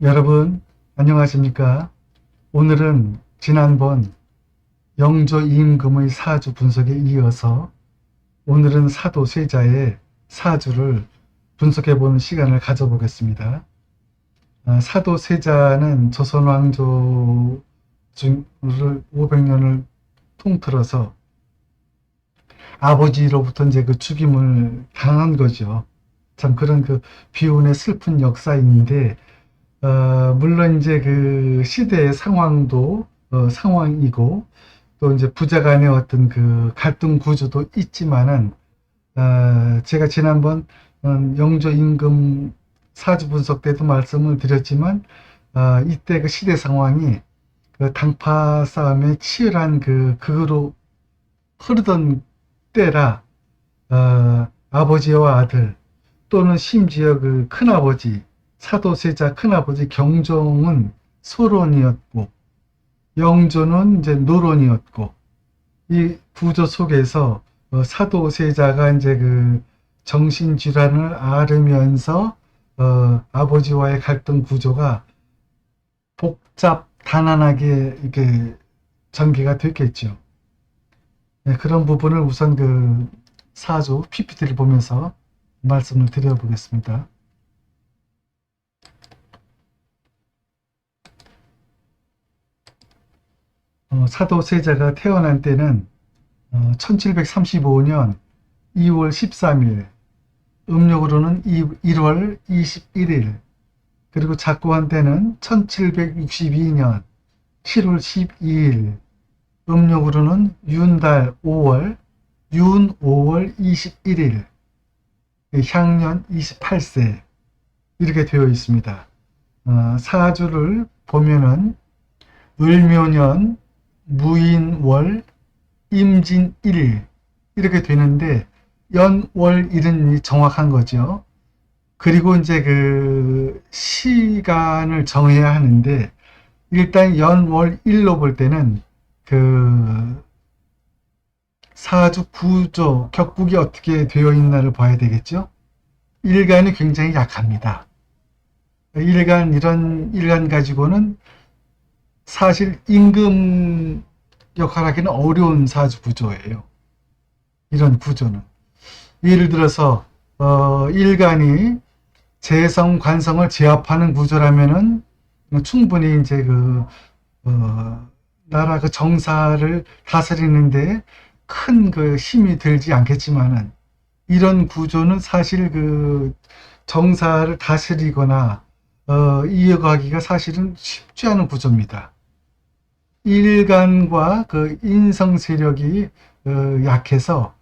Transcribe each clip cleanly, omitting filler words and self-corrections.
여러분, 안녕하십니까? 오늘은 지난번 영조임금의 사주 분석에 이어서 오늘은 사도세자의 사주를 분석해보는 시간을 가져보겠습니다. 사도세자는 조선왕조를 500년을 통틀어서 아버지로부터 이제 그 죽임을 당한 거죠. 참 그런 그 비운의 슬픈 역사인데, 물론 이제 그 시대의 상황도 상황이고, 또 이제 부자 간의 어떤 그 갈등 구조도 있지만은, 제가 지난번 영조 임금 사주 분석 때도 말씀을 드렸지만, 이때 그 시대 상황이 그 당파 싸움의 치열한 그 극으로 흐르던 때라, 아버지와 아들, 또는 심지어 그 큰아버지, 사도세자 큰아버지 경종은 소론이었고, 영조는 이제 노론이었고, 이 구조 속에서 사도세자가 이제 그 정신질환을 앓으면서 아버지와의 갈등 구조가 복잡 단안하게 이렇게 전개가 됐겠죠. 네, 그런 부분을 우선 그 사주 PPT를 보면서 말씀을 드려보겠습니다. 사도세자가 태어난 때는 1735년 2월 13일, 음력으로는 1월 21일, 그리고 작고한 때는 1762년 7월 12일, 음력으로는 윤달 5월, 윤 5월 21일, 향년 28세, 이렇게 되어 있습니다. 사주를 보면은 을묘년, 무인월, 임진일 이렇게 되는데 연월일은 정확한 거죠. 그리고 이제 그 시간을 정해야 하는데 일단 연월일로 볼 때는 그 사주 구조, 격국이 어떻게 되어 있나를 봐야 되겠죠. 일간이 굉장히 약합니다. 이런 일간 가지고는 사실 임금 역할하기는 어려운 사주 구조예요. 이런 구조는. 예를 들어서 일간이 재성, 관성을 제압하는 구조라면은 충분히 이제 그 나라 그 정사를 다스리는데 큰 그 힘이 들지 않겠지만은 이런 구조는 사실 그 정사를 다스리거나 이어가기가 사실은 쉽지 않은 구조입니다. 일간과 그 인성 세력이 약해서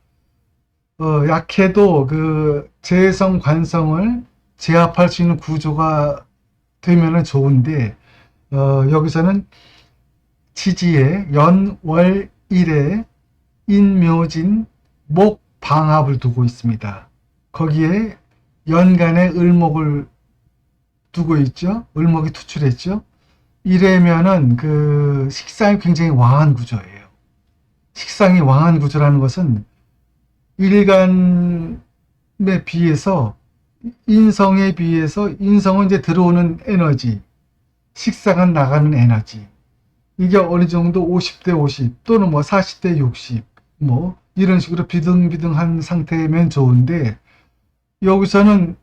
약해도 그 재성 관성을 제압할 수 있는 구조가 되면은 좋은데 여기서는 지지에 연월일에 인묘진 목방합을 두고 있습니다. 거기에 연간에 을목을 두고 있죠. 을목이 투출했죠. 이래면은 그 식상이 굉장히 왕한 구조예요. 식상이 왕한 구조라는 것은 일간에 비해서 인성에 비해서 인성은 이제 들어오는 에너지, 식상은 나가는 에너지. 이게 어느 정도 50대 50 또는 뭐 40대 60 뭐 이런 식으로 비등비등한 상태면 좋은데 여기서는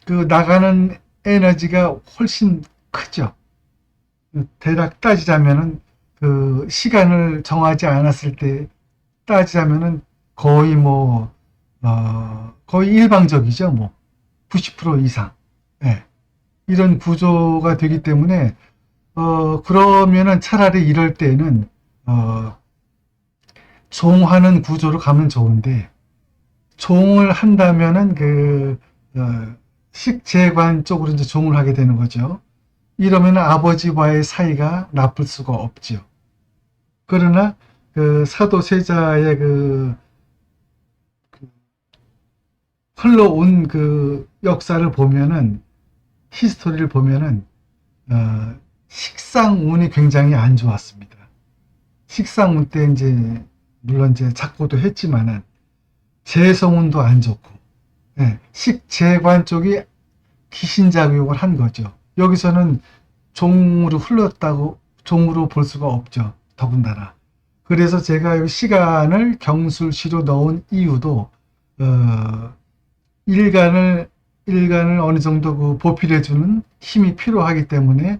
그 나가는 에너지가 훨씬 크죠. 대략 따지자면은 그 시간을 정하지 않았을 때 따지자면은 거의 뭐 거의 일방적이죠. 뭐 90% 이상. 예. 이런 구조가 되기 때문에 그러면은 차라리 이럴 때는 종하는 구조로 가면 좋은데 종을 한다면은 그 식재관 쪽으로 이제 종을 하게 되는 거죠. 이러면 아버지와의 사이가 나쁠 수가 없죠. 그러나 그 사도세자의 그 흘러온 그 역사를 보면은 히스토리를 보면은 식상운이 굉장히 안 좋았습니다. 식상운 때 이제 물론 이제 작고도 했지만은 재성운도 안 좋고 식재관 쪽이 기신작용을 한 거죠. 여기서는 종으로 흘렀다고 종으로 볼 수가 없죠. 더군다나. 그래서 제가 이 시간을 경술시로 넣은 이유도 일간을 어느 정도 그 보필해주는 힘이 필요하기 때문에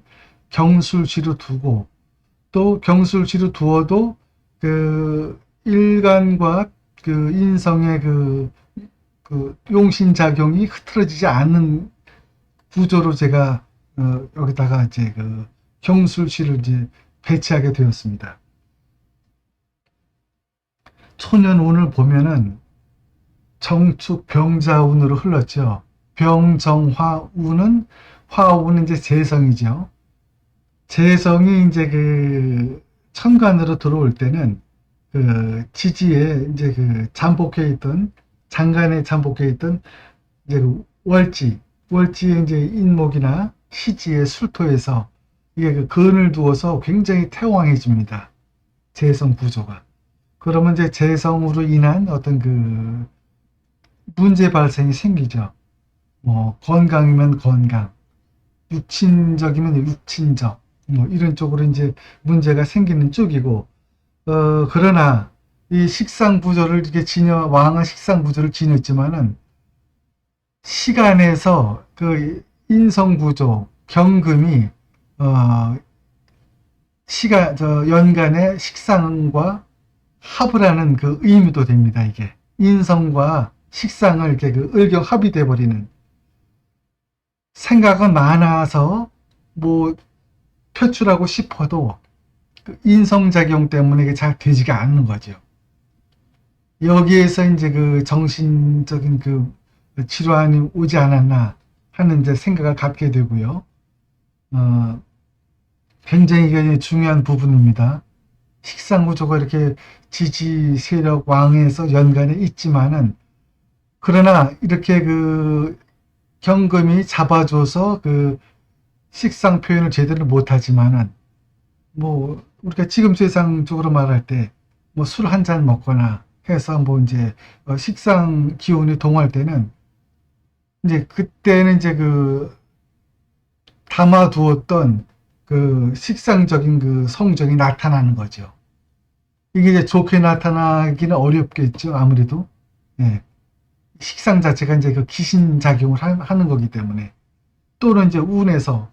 경술시로 두고, 또 경술시로 두어도 그 일간과 그 인성의 그 용신작용이 흐트러지지 않는 구조로 제가 여기다가 이제 그 경술시를 이제 배치하게 되었습니다. 초년운을 보면은 정축 병자운으로 흘렀죠. 병정화운은, 화운은 이제 재성이죠. 재성이 이제 그 천간으로 들어올 때는 그 지지에 이제 그 잠복해 있던, 장간에 잠복해 있던 이제 그 월지에 이제 인목이나 시지의 술토에서 이게 그 근을 두어서 굉장히 태왕해집니다. 재성 구조가. 그러면 이제 재성으로 인한 어떤 그 문제 발생이 생기죠. 뭐 건강이면 건강, 육친적이면 육친적, 뭐 이런 쪽으로 이제 문제가 생기는 쪽이고, 그러나 이 식상 구조를 이렇게 왕은 식상 구조를 지녔지만은 시간에서 그 인성 구조, 경금이 연간의 식상과 합을 하는 그 의미도 됩니다. 이게 인성과 식상을 이렇게 그 을경 합이 돼버리는, 생각은 많아서 뭐 표출하고 싶어도 그 인성작용 때문에 이게 잘 되지가 않는 거죠. 여기에서 이제 그 정신적인 그 질환이 오지 않았나 하는 이제 생각을 갖게 되고요. 굉장히 이게 중요한 부분입니다. 식상 구조가 이렇게 지지 세력 왕에서 연간에 있지만은, 그러나 이렇게 그 경금이 잡아줘서 그 식상 표현을 제대로 못하지만은, 뭐 우리가 지금 세상적으로 말할 때 뭐 술 한 잔 먹거나 해서 뭐 이제 식상 기운이 동할 때는 이제 그때는 이제 그 담아두었던 그 식상적인 그 성정이 나타나는 거죠. 이게 이제 좋게 나타나기는 어렵겠죠, 아무래도. 예. 식상 자체가 이제 그 기신 작용을 하는 거기 때문에. 또는 이제 운에서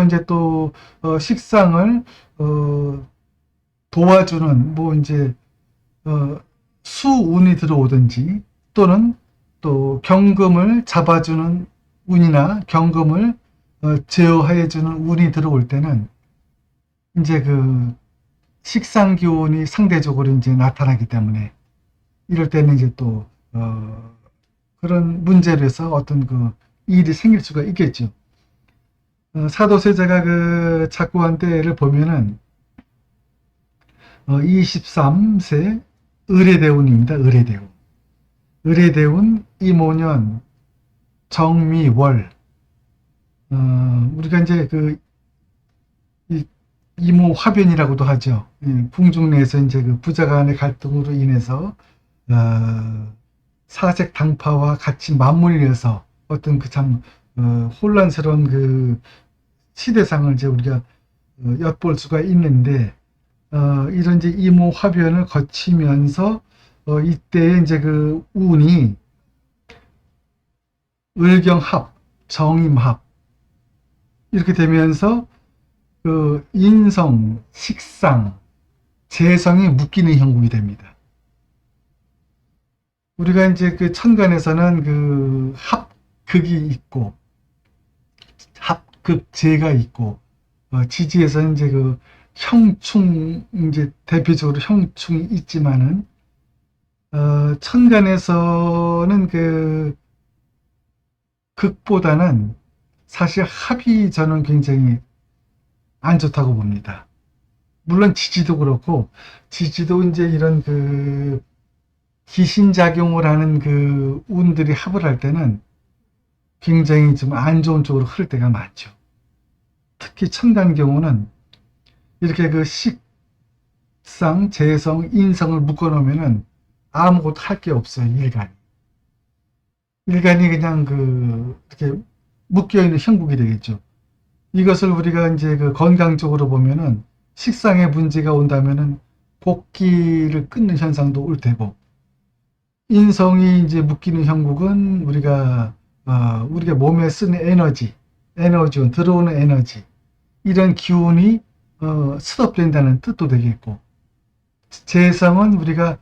이제 또 식상을 도와주는 뭐 이제 수운이 들어오든지, 또는 또 경금을 잡아주는 운이나 경금을 제어해주는 운이 들어올 때는 이제 그 식상 기운이 상대적으로 이제 나타나기 때문에, 이럴 때는 이제 또 그런 문제로 해서 어떤 그 일이 생길 수가 있겠죠. 사도세자가 그 작고한 때를 보면은 23세 의례대운입니다. 의례대운. 의례대운, 이모년, 정미월. 우리가 이제 그 이모 화변이라고도 하죠. 궁중 내에서 이제 그 부자 간의 갈등으로 인해서 사색 당파와 같이 맞물려서 어떤 그 참 혼란스러운 그 시대상을 이제 우리가 엿볼 수가 있는데, 이런 이제 이모 화변을 거치면서 이때 이제 그 운이 을경합, 정임합 이렇게 되면서 그 인성, 식상, 재성이 묶이는 형국이 됩니다. 우리가 이제 그 천간에서는 그 합극이 있고 합극재가 있고, 지지에서는 이제 그 형충, 이제 대표적으로 형충이 있지만은 천간에서는 그 극보다는 사실 합이 저는 굉장히 안 좋다고 봅니다. 물론 지지도 그렇고, 지지도 이제 이런 그 기신작용을 하는 그 운들이 합을 할 때는 굉장히 좀 안 좋은 쪽으로 흐를 때가 많죠. 특히 천간 경우는 이렇게 그 식상, 재성, 인성을 묶어놓으면은 아무것도 할 게 없어요, 일간이. 일간이 그냥 그, 이렇게 묶여있는 형국이 되겠죠. 이것을 우리가 이제 그 건강적으로 보면은 식상에 문제가 온다면은 복기를 끊는 현상도 올 테고, 인성이 이제 묶이는 형국은 우리가 몸에 쓰는 에너지원, 들어오는 에너지, 이런 기운이 스톱된다는 뜻도 되겠고, 재성은 우리가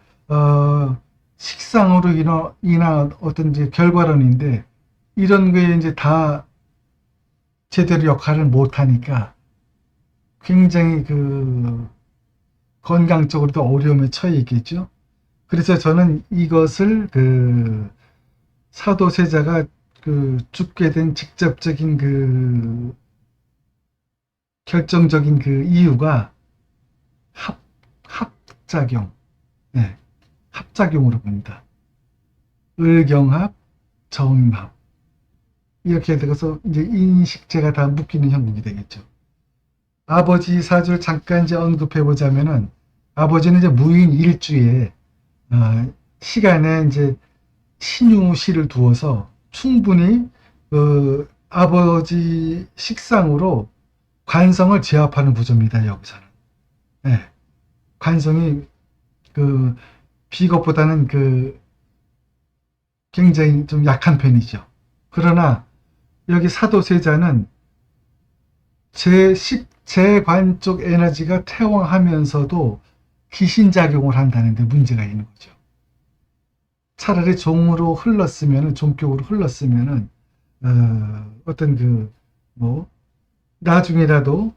식상으로 인한 어떤 이제 결과론인데, 이런 거에 이제 다 제대로 역할을 못하니까 굉장히 그 건강적으로도 어려움에 처해 있겠죠. 그래서 저는 이것을 그 사도세자가 그 죽게 된 직접적인 그 결정적인 그 이유가 합작용, 네, 합작용으로 봅니다. 을경합, 정합, 이렇게 되어서 이제 인식제가 다 묶이는 형국이 되겠죠. 아버지 사주를 잠깐 이제 언급해 보자면은, 아버지는 이제 무인 일주에 시간에 이제 신유시를 두어서 충분히 아버지 식상으로 관성을 제압하는 구조입니다. 여기서는. 네, 관성이 그 비겁보다는 그 굉장히 좀 약한 편이죠. 그러나 여기 사도세자는 제관 쪽 에너지가 퇴화하면서도 기신작용을 한다는데 문제가 있는 거죠. 차라리 종으로 흘렀으면은, 종격으로 흘렀으면은, 어떤 나중에라도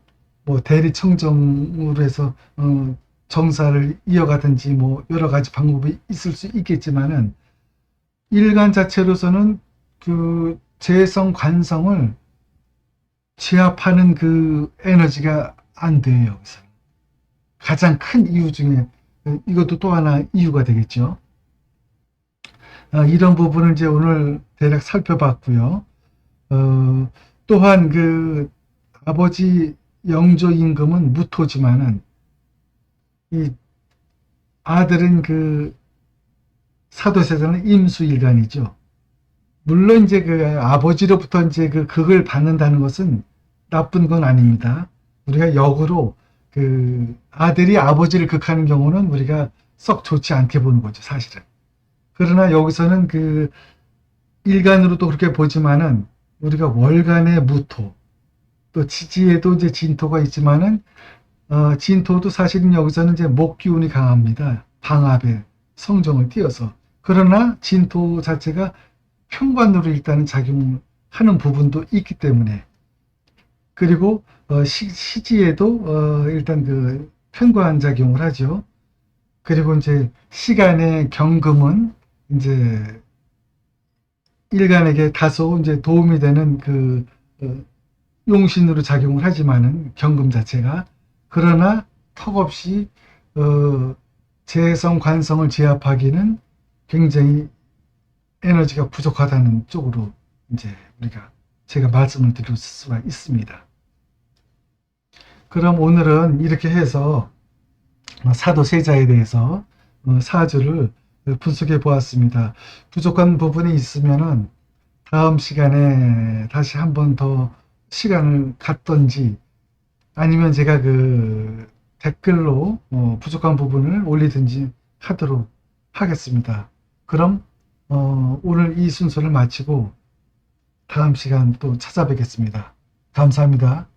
대리청정으로 해서, 정사를 이어가든지 여러 가지 방법이 있을 수 있겠지만은, 일간 자체로서는 그 재성, 관성을 제압하는 그 에너지가 안 돼요, 여기서. 가장 큰 이유 중에, 이것도 또 하나 이유가 되겠죠. 이런 부분을 이제 오늘 대략 살펴봤고요. 또한 그 아버지 영조 임금은 무토지만은, 이 아들은 그 사도세자는 임수일간이죠. 물론 이제 그 아버지로부터 이제 그 극을 받는다는 것은 나쁜 건 아닙니다. 우리가 역으로 그 아들이 아버지를 극하는 경우는 우리가 썩 좋지 않게 보는 거죠, 사실은. 그러나 여기서는 그 일간으로도 그렇게 보지만은, 우리가 월간의 무토, 또 지지에도 이제 진토가 있지만은, 진토도 사실은 여기서는 이제 목기운이 강합니다. 방압에 성정을 띄어서. 그러나 진토 자체가 편관으로 일단은 작용하는 부분도 있기 때문에, 그리고 시지에도 일단 그 편관 작용을 하죠. 그리고 이제 시간의 경금은 이제 일간에게 다소 이제 도움이 되는 그 용신으로 작용을 하지만은, 경금 자체가, 그러나 턱없이 재성 관성을 제압하기는 굉장히 에너지가 부족하다는 쪽으로 이제 제가 말씀을 드릴 수가 있습니다. 그럼 오늘은 이렇게 해서 사도세자에 대해서 사주를 분석해 보았습니다. 부족한 부분이 있으면은 다음 시간에 다시 한 번 더 시간을 갖던지, 아니면 제가 그 댓글로 부족한 부분을 올리든지 하도록 하겠습니다. 그럼 오늘 이 순서를 마치고 다음 시간 또 찾아뵙겠습니다. 감사합니다.